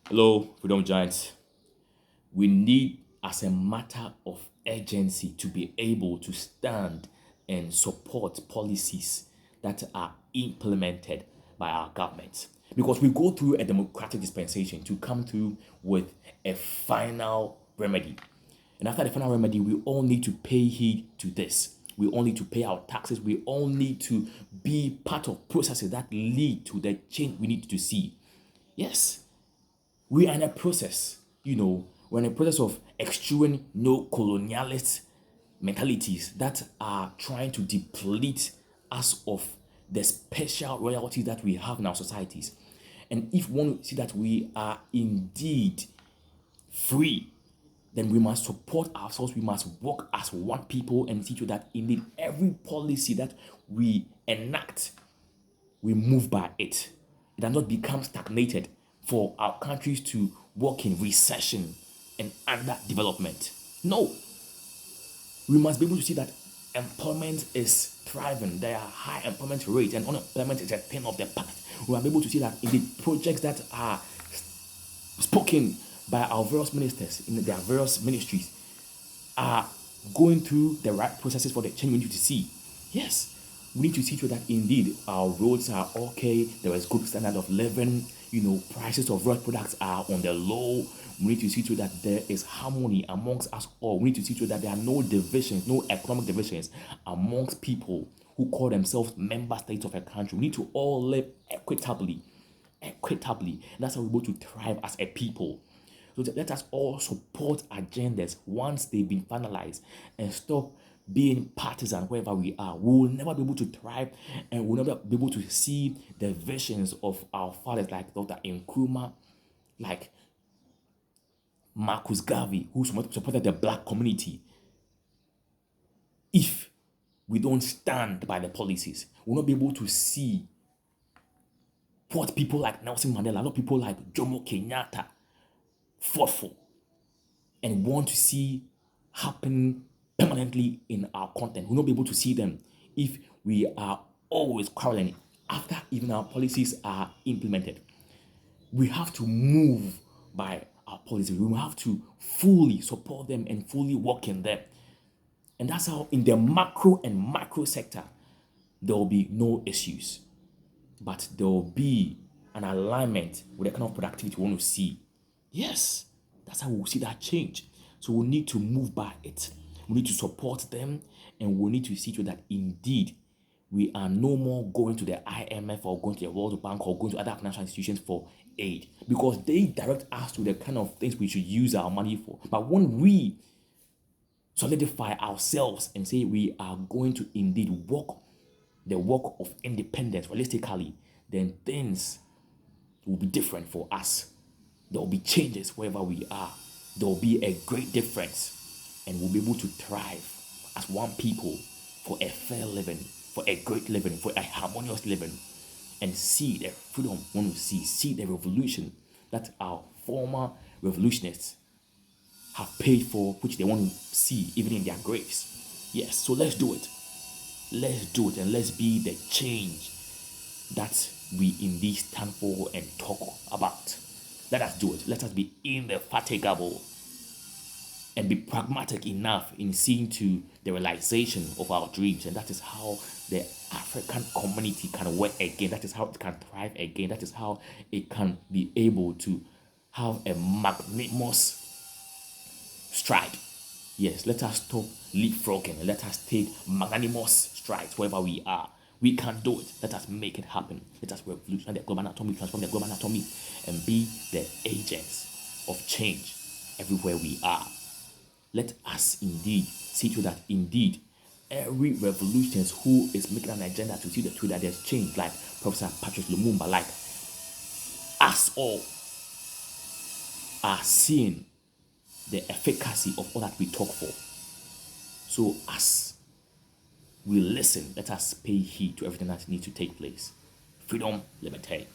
Hello, Freedom Giants. We need, as a matter of urgency, to be able to stand and support policies that are implemented by our government. Because we go through a democratic dispensation to come through with a final remedy. And after the final remedy, we all need to pay heed to this. We all need to pay our taxes. We all need to be part of processes that lead to the change we need to see. Yes, we are in a process, we're in a process of eschewing no colonialist mentalities that are trying to deplete us of the special royalties that we have in our societies. And if we want to see that we are indeed free, then we must support ourselves. We must work as one people and see to that indeed every policy that we enact, we move by it. It does not become stagnated for our countries to work in recession and underdevelopment. No, we must be able to see that employment is thriving. There are high employment rates and unemployment is a thing of the past. We must be able to see that in the projects that are spoken by our various ministers in their various ministries are going through the right processes for the change we need to see. Yes, we need to see to that indeed our roads are okay, there is good standard of living, prices of road products are on the low. We need to see to that there is harmony amongst us all. We need to see to that there are no divisions, no economic divisions amongst people who call themselves member states of a country. We need to all live equitably. Equitably. That's how we're able to thrive as a people. So let us all support agendas once they've been finalized and stop being partisan wherever we are. We will never be able to thrive and we'll never be able to see the visions of our fathers like Dr. Nkrumah, like Marcus Garvey, who supported the black community. If we don't stand by the policies, we'll not be able to see what people like Nelson Mandela, not people like Jomo Kenyatta fought for and want to see happen permanently in our content. We'll not be able to see them if we are always quarreling after even our policies are implemented. We have to move by our policies. We have to fully support them and fully work in them. And that's how in the macro and micro sector, there will be no issues. But there will be an alignment with the kind of productivity we want to see. Yes, that's how we'll see that change. So we need to move by it. We need to support them and we need to see to that indeed we are no more going to the IMF or going to the World Bank or going to other financial institutions for aid because they direct us to the kind of things we should use our money for. But when we solidify ourselves and say we are going to indeed walk the walk of independence realistically, then things will be different for us. There will be changes wherever we are. There will be a great difference and we'll be able to thrive as one people for a fair living, for a great living, for a harmonious living, and see the freedom we want to see the revolution that our former revolutionists have paid for, which they want to see even in their graves. Yes, so let's do it. Let's do it and let's be the change that we indeed stand for and talk about. Let us do it. Let us be indefatigable and be pragmatic enough in seeing to the realization of our dreams. And that is how the African community can work again. That is how it can thrive again. That is how it can be able to have a magnanimous stride. Yes, let us stop leapfrogging and let us take magnanimous strides wherever we are. We can do it. Let us make it happen. Let us revolutionize the global anatomy, transform the global anatomy, and be the agents of change everywhere we are. Let us indeed see to that indeed every revolutionist who is making an agenda to see the truth that there's change, like Professor Patrice Lumumba, like us all are seeing the efficacy of all that we talk for. So as we listen, let us pay heed to everything that needs to take place. Freedom, liberty.